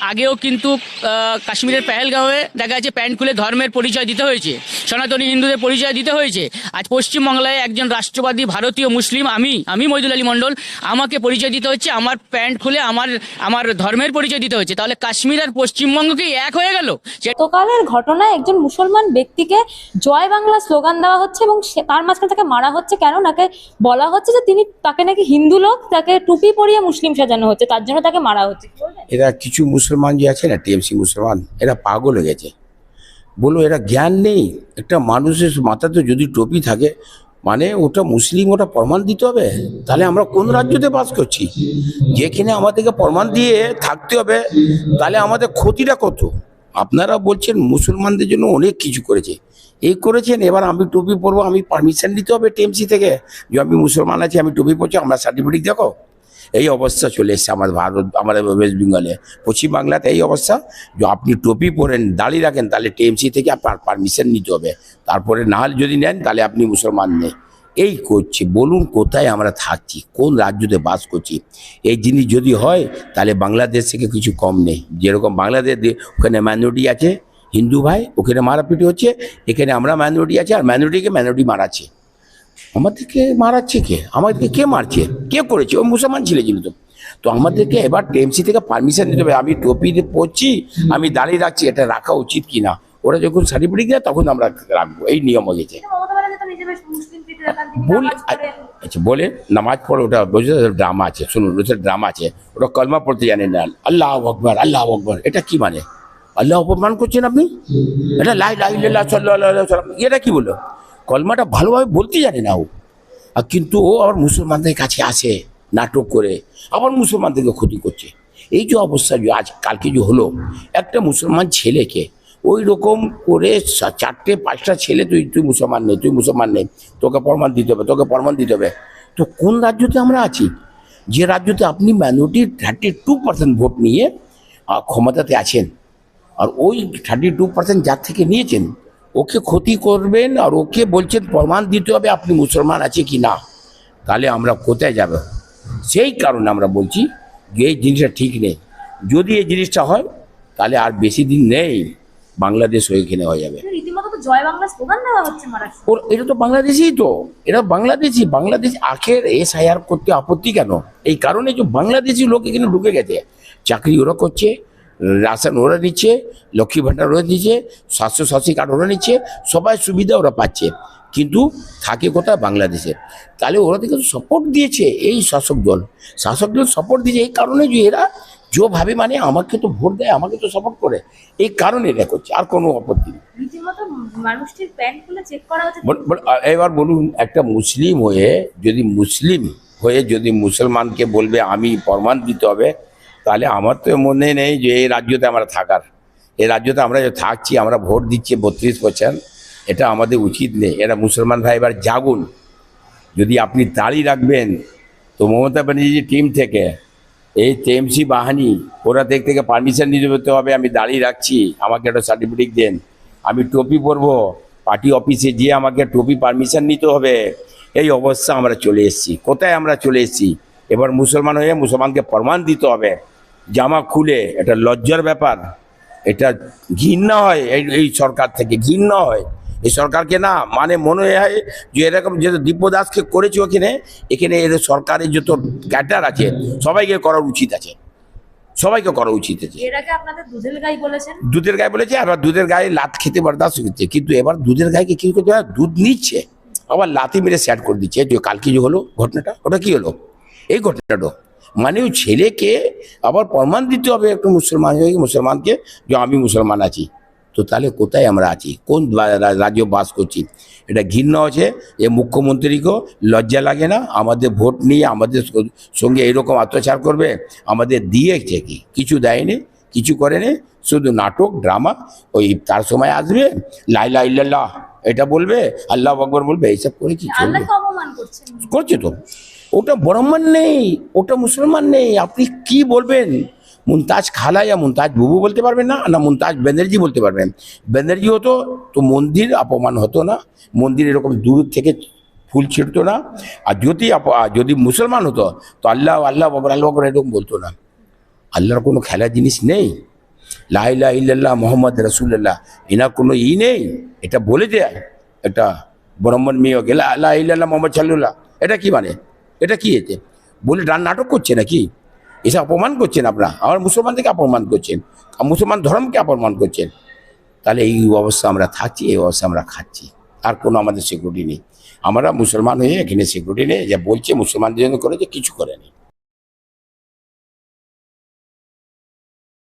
আগেও কিন্তু কাশ্মীরের পেহেলগাঁওয়ে দেখা যাচ্ছে প্যান্ট খুলে ধর্মের পরিচয় দিতে হয়েছে, সনাতনী হিন্দুদের পরিচয় দিতে হয়েছে। আজ পশ্চিমবাংলায় একজন রাষ্ট্রবাদী ভারতীয় মুসলিম আমি মইদুল আলী মণ্ডল, আমাকে পরিচয় দিতে হচ্ছে, আমার প্যান্ট খুলে আমার ধর্মের পরিচয় দিতে হচ্ছে। তাহলে কাশ্মীর আর পশ্চিমবঙ্গ কি এক হয়ে গেল? গতকালের ঘটনায় একজন মুসলমান ব্যক্তিকে জয় বাংলা স্লোগান দেওয়া হচ্ছে এবং তার মাঝখানে তাকে মারা হচ্ছে। কেন? নাকি বলা হচ্ছে যে তাকে নাকি হিন্দু লোক, তাকে টুপি পরিয়ে মুসলিম সাজানো হচ্ছে, তার জন্য তাকে মারা হচ্ছে। এরা কিছু মুসলমান যে আছে না, টিএমসি মুসলমান, এরা পাগল হয়ে গেছে। বলো, এরা জ্ঞান নেই। একটা মানুষের মাথাতে যদি টুপি থাকে মানে ওটা মুসলিম, ওটা প্রমাণ দিতে হবে। তাহলে আমরা কোন রাজ্যতে বাস করছি যেখানে আমাদেরকে প্রমাণ দিয়ে থাকতে হবে? তাহলে আমাদের ক্ষতিটা কত? আপনারা বলছেন মুসলমানদের জন্য অনেক কিছু করেছে, এই করেছেন, এবার আমি টুপি পরবো, আমি পারমিশন নিতে হবে টিএমসি থেকে যে আমি মুসলমান আছি, আমি টুপি পরছি, আমরা সার্টিফিকেট দেখো। এই অবস্থা চলে এসছে আমাদের আমাদের ওয়েস্ট বেঙ্গলে, পশ্চিমবাংলাতে এই অবস্থা যে আপনি টুপি পরেন, দাড়ি রাখেন, তাহলে টিএমসি থেকে আপনার পারমিশন নিতে হবে, তারপরে না হলে যদি নেন তাহলে আপনি মুসলমান নেই। এই করছে। বলুন কোথায় আমরা থাকছি, কোন রাজ্যতে বাস করছি? এই জিনিস যদি হয় তাহলে বাংলাদেশ থেকে কিছু কম নেই। যেরকম বাংলাদেশ ওখানে মাইনরিটি আছে হিন্দু ভাই, ওখানে মারাপিটি হচ্ছে, এখানে আমরা মাইনরিটি আছে আর মাইনরিটিকে মাইনরিটি মারাচ্ছে। আমাদেরকে মারাচ্ছে কে? আমাদেরকে কে মারছে? কে করেছে? ও মুসলমান ছিল তো আমাদেরকে এবার টিএমসি থেকে পারমিশন নিতে হবে। আমি টুপি পরছি, আমি দাঁড়িয়ে রাখছি, এটা রাখা উচিত কিনা? ওরা যখন সার্টিফিকেট দেয় তখন আমরা রাখবো, এই নিয়ম হয়ে গেছে। আচ্ছা বলে নামাজ পড়ে, ওটা বুঝতে ড্রামা আছে, শুনুন, ওটা ড্রামা আছে, ওটা কলমা পড়তে জানেন না, আল্লাহ আকবার আল্লাহ আকবার। এটা কি মানে? আল্লাহ অপমান করছেন আপনি? এটা লা ইলাহা ইল্লাল্লাহ সাল্লাল্লাহু আলাইহি ওয়াসাল্লাম, এটা কি বলো? কলমাটা ভালোভাবে বলতে জানে না ও, আর কিন্তু ও আবার মুসলমানদের কাছে আসে নাটক করে, আবার মুসলমানদেরকে ক্ষতি করছে। এই যে অবস্থা যে আজ কালকে যে হলো, একটা মুসলমান ছেলেকে ওই রকম করে 4-5টা ছেলে, তুই মুসলমান নেই, তুই মুসলমান নেই, তোকে প্রমাণ দিতে হবে, তোকে প্রমাণ দিতে হবে। তো কোন রাজ্যতে আমরা আছি? যে রাজ্যতে আপনি মাইনরিটির 32% ভোট নিয়ে ক্ষমতাতে আছেন, আর ওই 32% যার থেকে নিয়েছেন ওকে ক্ষতি করবেন, আর ওকে বলছেন প্রমাণ দিতে হবে আপনি মুসলমান আছে কি না। তাহলে আমরা কোথায় যাব? সেই কারণে আমরা বলছি যে এই জিনিসটা ঠিক নেই। যদি এই জিনিসটা হয় তাহলে আর বেশি দিন নেই, বাংলাদেশ ওইখানে হয়ে যাবে। জয় বাংলা স্লোগান দেওয়া হচ্ছে ওর এটা তো বাংলাদেশই, তো এরা বাংলাদেশ আখের SIR করতে আপত্তি কেন? এই কারণে যে বাংলাদেশি লোক এখানে ঢুকে গেছে, চাকরি ওরা করছে, রাশন ওরা নিচ্ছে, লক্ষ্মী ভাণ্ডার ওরা দিচ্ছে, স্বাস্থ্যসাথী কার্ড ওরা নিচ্ছে, সবাই সুবিধা ওরা পাচ্ছে, কিন্তু থাকে কোথায়? বাংলাদেশে। তাহলে ওরা থেকে সাপোর্ট দিয়েছে এই শাসক দল সাপোর্ট দিয়েছে। এই কারণে যে এরা যেভাবে মানে আমাকে তো ভোট দেয়, আমাকে তো সাপোর্ট করে, এই কারণে এটা করছে, আর কোনো আপত্তি নেই। এবার বলুন, একটা মুসলিম হয়ে যদি মুসলমানকে বলবে আমি প্রমাণ দিতে হবে, তাহলে আমার তো মনে নেই যে এই রাজ্যতে আমরা থাকার। এই রাজ্যতে আমরা যে থাকছি, আমরা ভোট দিচ্ছি 32%, এটা আমাদের উচিত নেই। এরা মুসলমান ভাই এবার জাগুন। যদি আপনি দাড়ি রাখবেন, তো মমতা ব্যানার্জির টিম থেকে এই টিএমসি বাহিনী ওরা থেকে পারমিশন নিতে হবে, আমি দাড়ি রাখছি, আমাকে একটা সার্টিফিকেট দেন, আমি টুপি পরবো, পার্টি অফিসে গিয়ে আমাকে টুপি পারমিশন নিতে হবে। এই অবস্থা আমরা চলে এসেছি। কোথায় আমরা চলে এসেছি? এবার মুসলমান হয়ে মুসলমানকে প্রমাণ দিতে হবে, জামা খুলে। এটা লজ্জার ব্যাপার, এটা ঘৃণা হয় এই সরকার থেকে, ঘৃণা হয় এই সরকারকে। না মানে মনে হয় যে এরকম যে দিব্য দাসকে করেছে এখানে এর সরকারের যত ক্যাডার আছে সবাইকে করা উচিত আছে, সবাইকে করা উচিত আছে। দুধের গায়ে বলেছে, আবার দুধের গায়ে লাত খেতে বরদাস্ত করছে, কিন্তু এবার দুধের গায়েকে কি করতে হয়? দুধ নিচ্ছে আবার লাথি মেরে স্যাড করে দিচ্ছে। যে কালকে যে হলো ঘটনাটা, ওটা কি হলো? এই ঘটনাটা মানে ওই ছেলেকে আবার প্রমাণ দিতে হবে একটু মুসলমানকে যে আমি মুসলমান আছি। তো তাহলে কোথায় আমরা আছি? কোন রাজ্য বাস করছি? এটা ঘৃণা আছে। এ মুখ্যমন্ত্রীকেও লজ্জা লাগে না? আমাদের ভোট নিয়ে আমাদের সঙ্গে এইরকম অত্যাচার করবে? আমাদের দিয়েছে কি? কিছু দেয়নি, কিছু করেনি, শুধু নাটক ড্রামা। ওই তার সময় আসবে, লা ইলাহা ইল্লাল্লাহ এটা বলবে, আল্লাহ আকবার বলবে, এইসব করে কি করছে? তো ওটা ব্রাহ্মণ নেই, ওটা মুসলমান নেই, আপনি কি বলবেন? মুমতাজ খালা या মুমতাজ বুবু বলতে পারবেন না, না মুমতাজ ব্যানার্জি বলতে পারবেন। ব্যানার্জি হতো তো মন্দির অপমান হতো না, মন্দির এরকম দূর থেকে ফুল ছিঁড়তো না। আর যদি মুসলমান হতো তো আল্লাহ আল্লাহ আকবার এরকম বলতো না। আল্লাহর কোনো খেলার জিনিস নেই। লা ইলাহা ইল্লাল্লাহ মুহাম্মদ রাসূলুল্লাহ, এনার কোনো নেই। এটা বলে দেয় এটা ব্রাহ্মণ মেয়ে গেলা লা ইলাহা ইল্লাল্লাহ মুহাম্মদ সাল্লাল্লাহ, এটা কি মানে? এটা কি এতে বলে নাটক করছে নাকি? এসব অপমান করছেন আপনারা, আমার মুসলমানদেরকে অপমান করছেন, মুসলমান ধর্মকে অপমান করছেন। তাহলে এই অবস্থা আমরা থাকছি, এই অবস্থা আমরা খাচ্ছি, আর কোনো আমাদের সিকিউরিটি নেই। আমরা মুসলমান হয়ে এখানে সিকিউরিটি নেই, যা বলছে মুসলমানদের জন্য করেছে, কিছু করেনি।